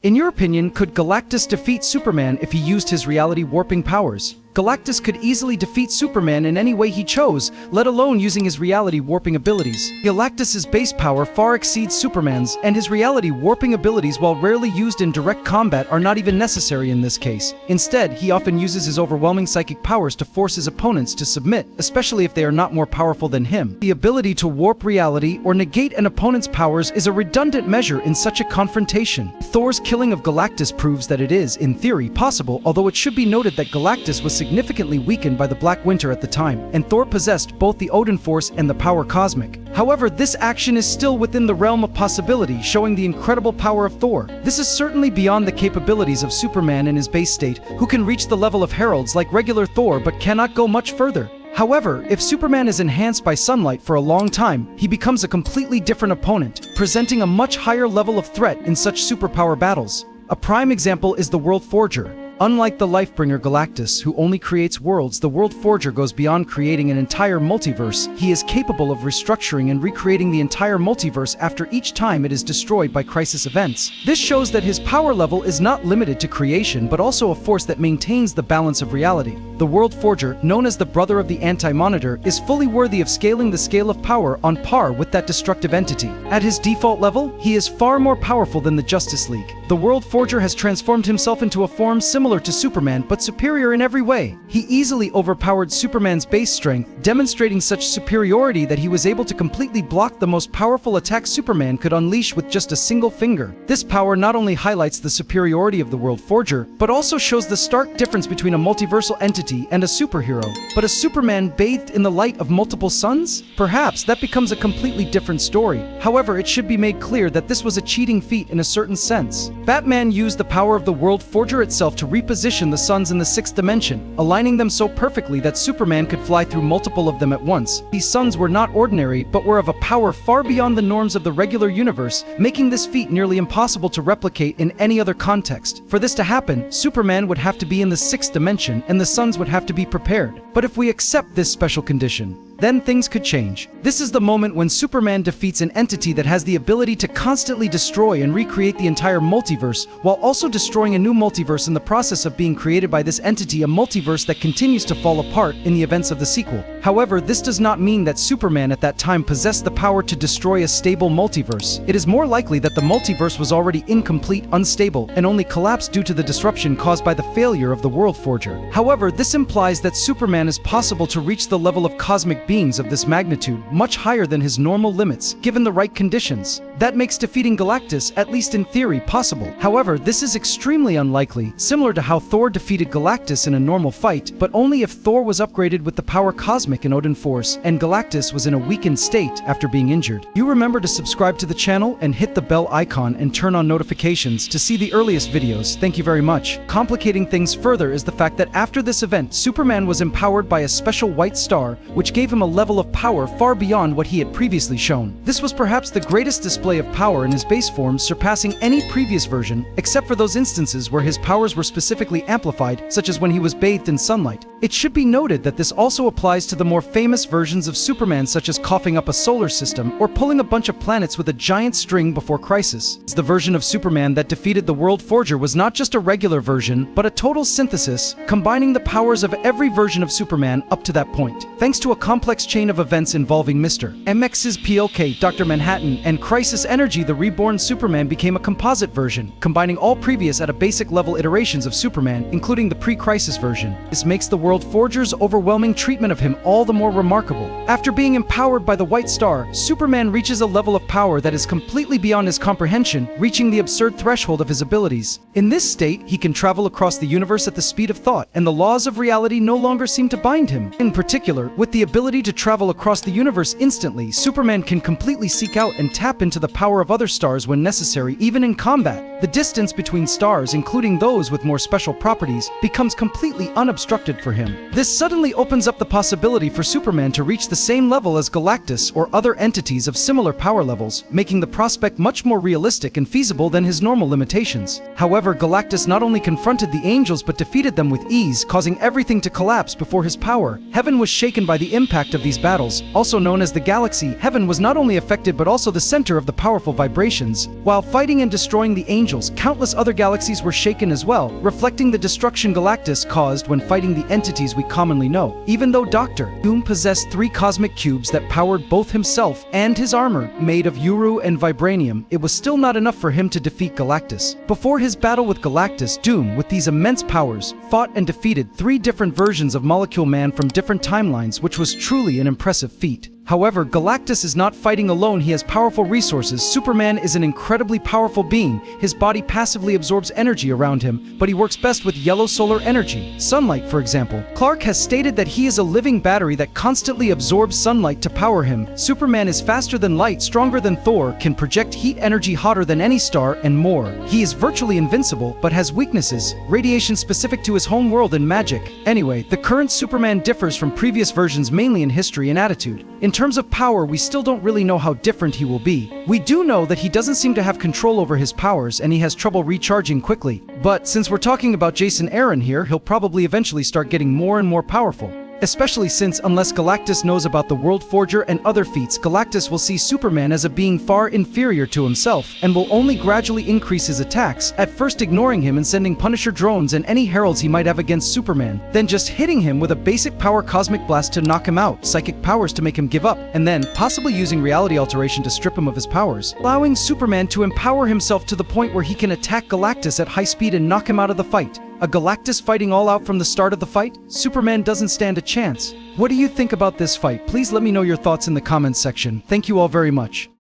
In your opinion, could Galactus defeat Superman if he used his reality warping powers? Galactus could easily defeat Superman in any way he chose, let alone using his reality warping abilities. Galactus's base power far exceeds Superman's, and his reality warping abilities, while rarely used in direct combat, are not even necessary in this case. Instead, he often uses his overwhelming psychic powers to force his opponents to submit, especially if they are not more powerful than him. The ability to warp reality or negate an opponent's powers is a redundant measure in such a confrontation. Thor's killing of Galactus proves that it is, in theory, possible, although it should be noted that Galactus was significantly weakened by the Black Winter at the time, and Thor possessed both the Odin Force and the power cosmic. However, this action is still within the realm of possibility, showing the incredible power of Thor. This is certainly beyond the capabilities of Superman in his base state, who can reach the level of heralds like regular Thor but cannot go much further. However, if Superman is enhanced by sunlight for a long time, he becomes a completely different opponent, presenting a much higher level of threat in such superpower battles. A prime example is the World Forger. Unlike the Lifebringer Galactus, who only creates worlds, the World Forger goes beyond creating an entire multiverse. He is capable of restructuring and recreating the entire multiverse after each time it is destroyed by crisis events. This shows that his power level is not limited to creation, but also a force that maintains the balance of reality. The World Forger, known as the brother of the Anti-Monitor, is fully worthy of scaling the scale of power on par with that destructive entity. At his default level, he is far more powerful than the Justice League. The World Forger has transformed himself into a form similar to Superman, but superior in every way. He easily overpowered Superman's base strength, demonstrating such superiority that he was able to completely block the most powerful attack Superman could unleash with just a single finger. This power not only highlights the superiority of the World Forger, but also shows the stark difference between a multiversal entity and a superhero. But a Superman bathed in the light of multiple suns? Perhaps that becomes a completely different story. However, it should be made clear that this was a cheating feat in a certain sense. Batman used the power of the World Forger itself to reposition the suns in the sixth dimension, aligning them so perfectly that Superman could fly through multiple of them at once. These suns were not ordinary, but were of a power far beyond the norms of the regular universe, making this feat nearly impossible to replicate in any other context. For this to happen, Superman would have to be in the sixth dimension, and the suns would have to be prepared. But if we accept this special condition, then things could change. This is the moment when Superman defeats an entity that has the ability to constantly destroy and recreate the entire multiverse, while also destroying a new multiverse in the process of being created by this entity, a multiverse that continues to fall apart in the events of the sequel. However, this does not mean that Superman at that time possessed the power to destroy a stable multiverse. It is more likely that the multiverse was already incomplete, unstable, and only collapsed due to the disruption caused by the failure of the World Forger. However, this implies that Superman is possible to reach the level of cosmic beings of this magnitude, much higher than his normal limits, given the right conditions. That makes defeating Galactus, at least in theory, possible. However, this is extremely unlikely, similar to how Thor defeated Galactus in a normal fight, but only if Thor was upgraded with the power cosmic and Odin Force, and Galactus was in a weakened state after being injured. You remember to subscribe to the channel and hit the bell icon and turn on notifications to see the earliest videos. Thank you very much. Complicating things further is the fact that after this event, Superman was empowered by a special white star, which gave him a level of power far beyond what he had previously shown. This was perhaps the greatest display of power in his base form, surpassing any previous version, except for those instances where his powers were specifically amplified, such as when he was bathed in sunlight. It should be noted that this also applies to the more famous versions of Superman, such as coughing up a solar system or pulling a bunch of planets with a giant string before Crisis. The version of Superman that defeated the World Forger was not just a regular version, but a total synthesis, combining the powers of every version of Superman up to that point. Thanks to a complex chain of events involving Mr. MX's PLK, Dr. Manhattan, and Crisis Energy, the reborn Superman became a composite version, combining all previous at a basic level iterations of Superman, including the pre-Crisis version. This makes the World Forger's overwhelming treatment of him all the more remarkable. After being empowered by the White Star, Superman reaches a level of power that is completely beyond his comprehension, reaching the absurd threshold of his abilities. In this state, he can travel across the universe at the speed of thought, and the laws of reality no longer seem to bind him. In particular, with the ability to travel across the universe instantly, Superman can completely seek out and tap into the power of other stars when necessary, even in combat. The distance between stars, including those with more special properties, becomes completely unobstructed for him. This suddenly opens up the possibility possibility for Superman to reach the same level as Galactus or other entities of similar power levels, making the prospect much more realistic and feasible than his normal limitations. However, Galactus not only confronted the angels but defeated them with ease, causing everything to collapse before his power. Heaven was shaken by the impact of these battles. Also known as the galaxy, heaven was not only affected but also the center of the powerful vibrations. While fighting and destroying the angels, countless other galaxies were shaken as well, reflecting the destruction Galactus caused when fighting the entities we commonly know. Even though Dr. Doom possessed 3 cosmic cubes that powered both himself and his armor, made of Uru and vibranium, it was still not enough for him to defeat Galactus. Before his battle with Galactus, Doom, with these immense powers, fought and defeated 3 different versions of Molecule Man from different timelines, which was truly an impressive feat. However, Galactus is not fighting alone. He has powerful resources. Superman is an incredibly powerful being. His body passively absorbs energy around him, but he works best with yellow solar energy. Sunlight, for example. Clark has stated that he is a living battery that constantly absorbs sunlight to power him. Superman is faster than light, stronger than Thor, can project heat energy hotter than any star, and more. He is virtually invincible, but has weaknesses, radiation specific to his home world and magic. Anyway, the current Superman differs from previous versions mainly in history and attitude. In terms of power, we still don't really know how different he will be. We do know that he doesn't seem to have control over his powers and he has trouble recharging quickly. But since we're talking about Jason Aaron here, he'll probably eventually start getting more and more powerful. Especially since, unless Galactus knows about the World Forger and other feats, Galactus will see Superman as a being far inferior to himself, and will only gradually increase his attacks, at first ignoring him and sending Punisher drones and any heralds he might have against Superman, then just hitting him with a basic power cosmic blast to knock him out, psychic powers to make him give up, and then possibly using reality alteration to strip him of his powers, allowing Superman to empower himself to the point where he can attack Galactus at high speed and knock him out of the fight. A Galactus fighting all out from the start of the fight? Superman doesn't stand a chance. What do you think about this fight? Please let me know your thoughts in the comments section. Thank you all very much.